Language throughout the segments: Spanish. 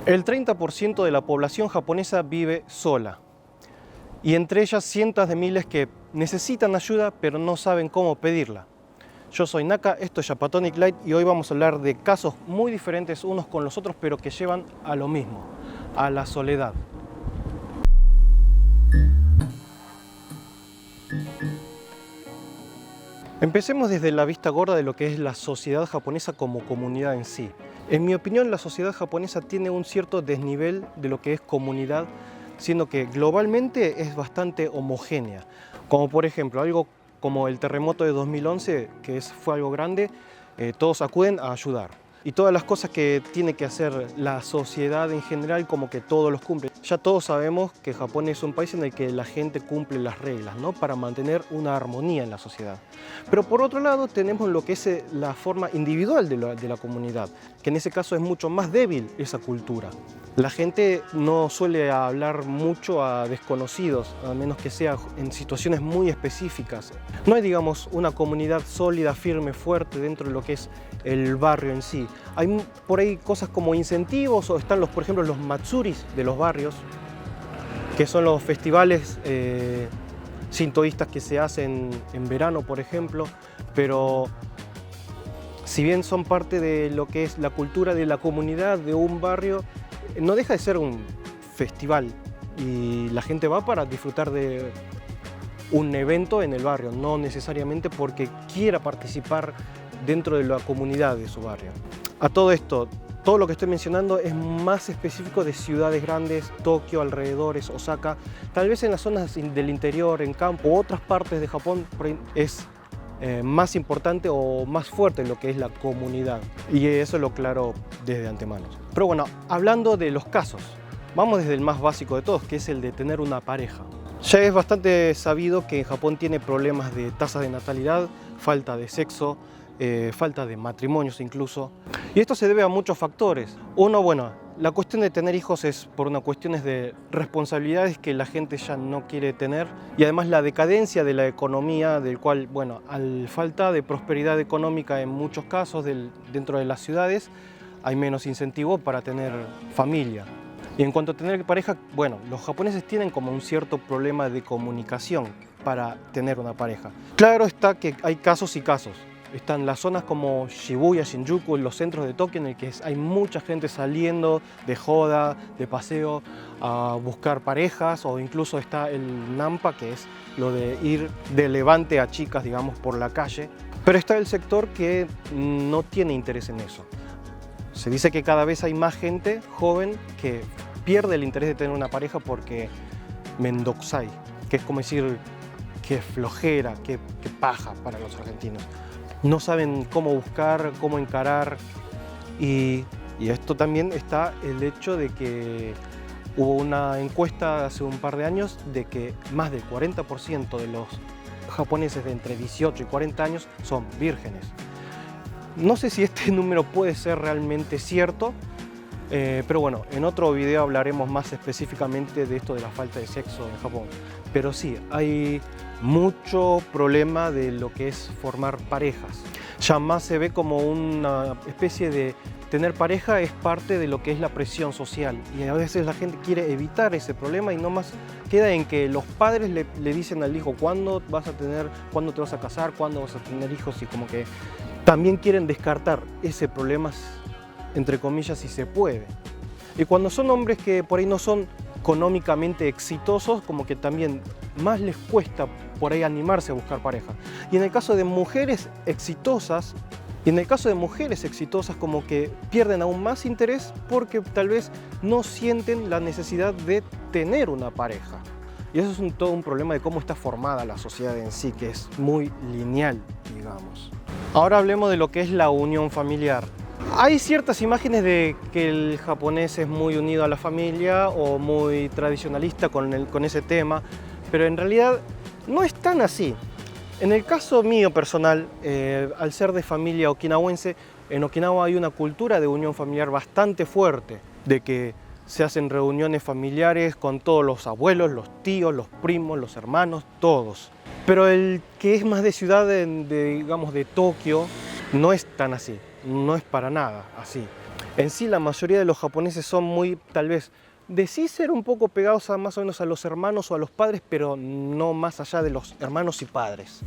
El 30% de la población japonesa vive sola, y entre ellas cientos de miles que necesitan ayuda pero no saben cómo pedirla. Yo soy Naka, esto es Japatonic Light y hoy vamos a hablar de casos muy diferentes unos con los otros, pero que llevan a lo mismo, a la soledad. Empecemos desde la vista gorda de lo que es la sociedad japonesa como comunidad en sí. En mi opinión, la sociedad japonesa tiene un cierto desnivel de lo que es comunidad, siendo que globalmente es bastante homogénea. Como por ejemplo, algo como el terremoto de 2011, que fue algo grande, todos acuden a ayudar. Y todas las cosas que tiene que hacer la sociedad en general, como que todos los cumplen. Ya todos sabemos que Japón es un país en el que la gente cumple las reglas, ¿no? Para mantener una armonía en la sociedad. Pero por otro lado tenemos lo que es la forma individual de la comunidad, que en ese caso es mucho más débil esa cultura. La gente no suele hablar mucho a desconocidos, a menos que sea en situaciones muy específicas. No hay, digamos, una comunidad sólida, firme, fuerte dentro de lo que es el barrio en sí. Hay por ahí cosas como incentivos, o están por ejemplo, los matsuris de los barrios, que son los festivales sintoístas que se hacen en verano, por ejemplo, pero si bien son parte de lo que es la cultura de la comunidad de un barrio, no deja de ser un festival y la gente va para disfrutar de un evento en el barrio, no necesariamente porque quiera participar dentro de la comunidad de su barrio. A todo esto, todo lo que estoy mencionando es más específico de ciudades grandes, Tokio, alrededores, Osaka. Tal vez en las zonas del interior, en campo, u otras partes de Japón es más importante o más fuerte lo que es la comunidad. Y eso lo aclaro desde antemano. Pero bueno, hablando de los casos, vamos desde el más básico de todos, que es el de tener una pareja. Ya es bastante sabido que en Japón tiene problemas de tasas de natalidad, falta de sexo, falta de matrimonios incluso. Y esto se debe a muchos factores. Uno, bueno, la cuestión de tener hijos es por una cuestión de responsabilidades que la gente ya no quiere tener, y además la decadencia de la economía, del cual, bueno, al falta de prosperidad económica en muchos casos dentro de las ciudades, hay menos incentivo para tener familia. Y en cuanto a tener pareja, bueno, los japoneses tienen como un cierto problema de comunicación para tener una pareja. Claro está que hay casos y casos. Están las zonas como Shibuya, Shinjuku, los centros de Tokio, en el que hay mucha gente saliendo de joda, de paseo, a buscar parejas, o incluso está el Nampa, que es lo de ir de levante a chicas, digamos, por la calle. Pero está el sector que no tiene interés en eso. Se dice que cada vez hay más gente joven que pierde el interés de tener una pareja porque Mendokusai, que es como decir que flojera, que paja para los argentinos. No saben cómo buscar, cómo encarar, y esto también está el hecho de que hubo una encuesta hace un par de años de que más del 40% de los japoneses de entre 18 y 40 años son vírgenes. No sé si este número puede ser realmente cierto, pero bueno, en otro video hablaremos más específicamente de esto de la falta de sexo en Japón. Pero sí, hay mucho problema de lo que es formar parejas. Ya más se ve como una especie de tener pareja es parte de lo que es la presión social, y a veces la gente quiere evitar ese problema y no más queda en que los padres le dicen al hijo cuándo te vas a casar, cuándo vas a tener hijos, y como que también quieren descartar ese problema, entre comillas, si se puede. Y cuando son hombres que por ahí no son económicamente exitosos, como que también más les cuesta por ahí animarse a buscar pareja. Y en el caso de mujeres exitosas, como que pierden aún más interés porque tal vez no sienten la necesidad de tener una pareja. Y eso es todo un problema de cómo está formada la sociedad en sí, que es muy lineal, digamos. Ahora hablemos de lo que es la unión familiar. Hay ciertas imágenes de que el japonés es muy unido a la familia o muy tradicionalista con ese tema, pero en realidad no es tan así. En el caso mío personal, al ser de familia okinawense, en Okinawa hay una cultura de unión familiar bastante fuerte, de que se hacen reuniones familiares con todos los abuelos, los tíos, los primos, los hermanos, todos. Pero el que es más de ciudad, digamos de Tokio, no es tan así, no es para nada así. En sí, la mayoría de los japoneses son muy, tal vez, de sí ser un poco pegados a más o menos a los hermanos o a los padres, pero no más allá de los hermanos y padres.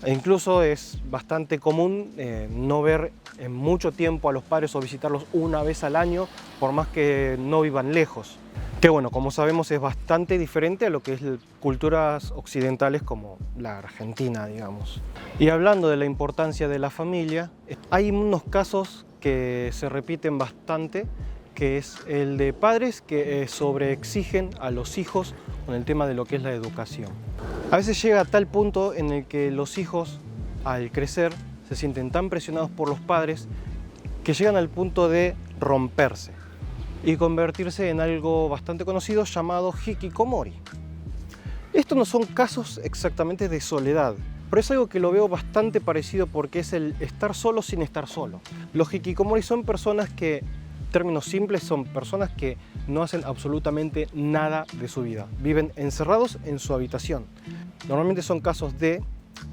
E incluso es bastante común no ver en mucho tiempo a los padres o visitarlos una vez al año, por más que no vivan lejos. Que bueno, como sabemos es bastante diferente a lo que es culturas occidentales como la Argentina, digamos. Y hablando de la importancia de la familia, hay unos casos que se repiten bastante, que es el de padres que sobreexigen a los hijos con el tema de lo que es la educación. A veces llega a tal punto en el que los hijos, al crecer, se sienten tan presionados por los padres que llegan al punto de romperse y convertirse en algo bastante conocido llamado hikikomori. Estos no son casos exactamente de soledad, pero es algo que lo veo bastante parecido porque es el estar solo sin estar solo. Los hikikomori son personas que, en términos simples, son personas que no hacen absolutamente nada de su vida. Viven encerrados en su habitación. Normalmente son casos de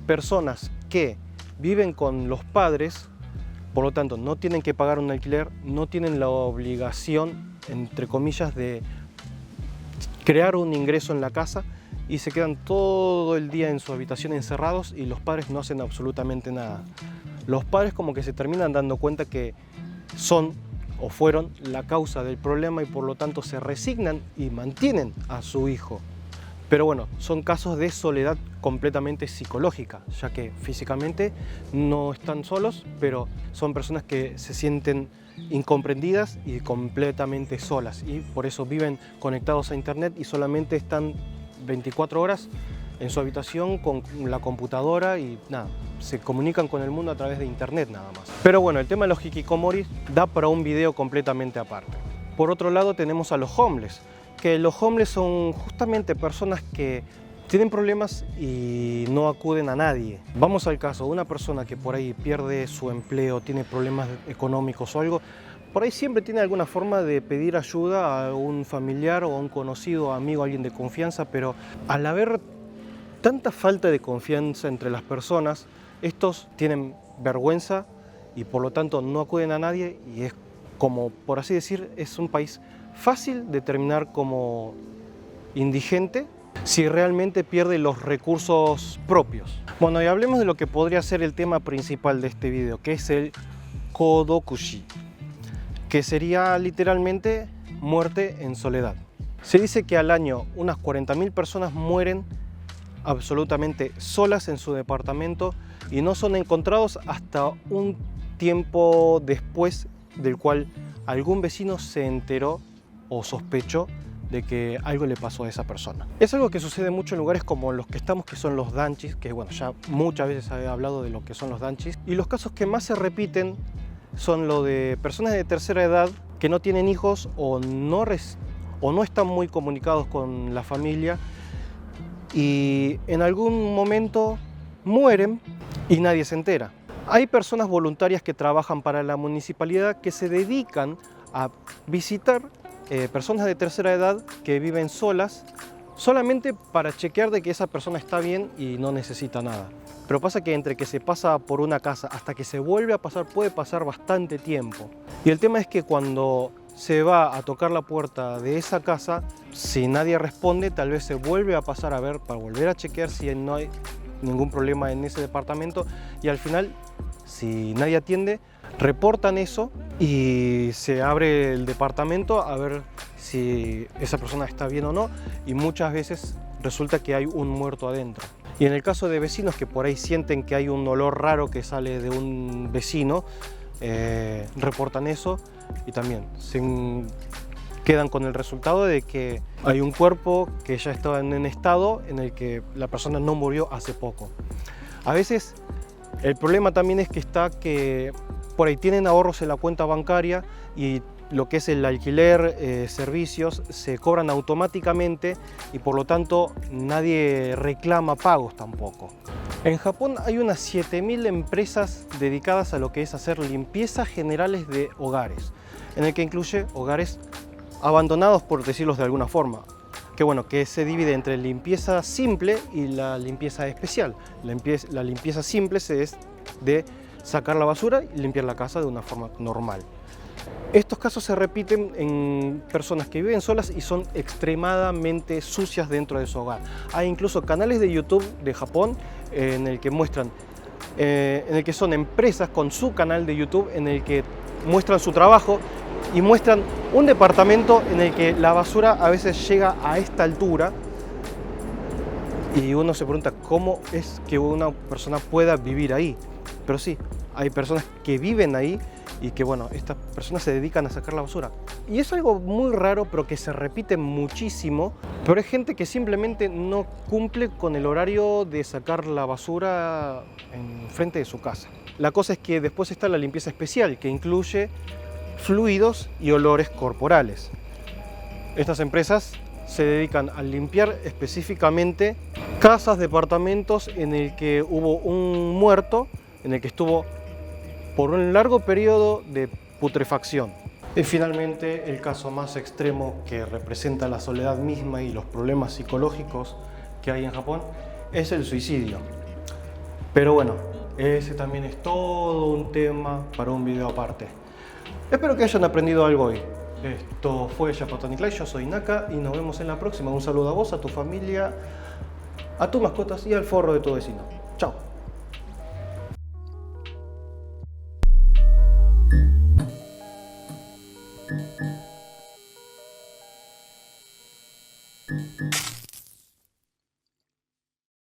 personas que viven con los padres, por lo tanto no tienen que pagar un alquiler, no tienen la obligación, entre comillas, de crear un ingreso en la casa y se quedan todo el día en su habitación encerrados y los padres no hacen absolutamente nada. Los padres como que se terminan dando cuenta que son o fueron la causa del problema y por lo tanto se resignan y mantienen a su hijo. Pero bueno, son casos de soledad completamente psicológica, ya que físicamente no están solos, pero son personas que se sienten incomprendidas y completamente solas y por eso viven conectados a internet y solamente están 24 horas en su habitación con la computadora y nada, se comunican con el mundo a través de internet nada más. Pero bueno, el tema de los hikikomori da para un video completamente aparte. Por otro lado tenemos a los homeless, que los homeless son justamente personas que tienen problemas y no acuden a nadie. Vamos al caso, una persona que por ahí pierde su empleo, tiene problemas económicos o algo, por ahí siempre tiene alguna forma de pedir ayuda a un familiar o a un conocido, amigo, alguien de confianza, pero al haber tanta falta de confianza entre las personas, estos tienen vergüenza y por lo tanto no acuden a nadie y es como, por así decir, es un país fácil de terminar como indigente si realmente pierde los recursos propios. Bueno, y hablemos de lo que podría ser el tema principal de este video, que es el kodokushi, que sería literalmente muerte en soledad. Se dice que al año unas 40.000 personas mueren absolutamente solas en su departamento y no son encontrados hasta un tiempo después del cual algún vecino se enteró o sospechó de que algo le pasó a esa persona. Es algo que sucede mucho en lugares como los que estamos, que son los danchis, que bueno, ya muchas veces he hablado de lo que son los danchis, y los casos que más se repiten son lo de personas de tercera edad que no tienen hijos o no están muy comunicados con la familia y en algún momento mueren y nadie se entera. Hay personas voluntarias que trabajan para la municipalidad que se dedican a visitar personas de tercera edad que viven solas solamente para chequear de que esa persona está bien y no necesita nada. Pero pasa que entre que se pasa por una casa hasta que se vuelve a pasar puede pasar bastante tiempo. Y el tema es que cuando se va a tocar la puerta de esa casa, si nadie responde, tal vez se vuelve a pasar a ver para volver a chequear si no hay ningún problema en ese departamento y al final, si nadie atiende, reportan eso y se abre el departamento a ver si esa persona está bien o no y muchas veces resulta que hay un muerto adentro. Y en el caso de vecinos que por ahí sienten que hay un olor raro que sale de un vecino, reportan eso y también se quedan con el resultado de que hay un cuerpo que ya estaba en un estado en el que la persona no murió hace poco. A veces el problema también es que por ahí tienen ahorros en la cuenta bancaria y lo que es el alquiler, servicios, se cobran automáticamente y por lo tanto nadie reclama pagos tampoco. En Japón hay unas 7.000 empresas dedicadas a lo que es hacer limpiezas generales de hogares, en el que incluye hogares abandonados, por decirlo de alguna forma, que bueno, que se divide entre limpieza simple y la limpieza especial. La limpieza simple es de sacar la basura y limpiar la casa de una forma normal. Estos casos se repiten en personas que viven solas y son extremadamente sucias dentro de su hogar. Hay incluso canales de YouTube de Japón en el que muestran, en el que son empresas con su canal de YouTube en el que muestran su trabajo y muestran un departamento en el que la basura a veces llega a esta altura y uno se pregunta cómo es que una persona pueda vivir ahí. Pero sí, hay personas que viven ahí y que, bueno, estas personas se dedican a sacar la basura. Y es algo muy raro, pero que se repite muchísimo, pero es gente que simplemente no cumple con el horario de sacar la basura en frente de su casa. La cosa es que después está la limpieza especial, que incluye fluidos y olores corporales. Estas empresas se dedican a limpiar específicamente casas, departamentos en el que hubo un muerto, en el que estuvo por un largo periodo de putrefacción. Y finalmente, el caso más extremo que representa la soledad misma y los problemas psicológicos que hay en Japón es el suicidio. Pero bueno, ese también es todo un tema para un video aparte. Espero que hayan aprendido algo hoy. Esto fue Japatonic Live, yo soy Naka y nos vemos en la próxima. Un saludo a vos, a tu familia, a tus mascotas y al forro de tu vecino. Chao.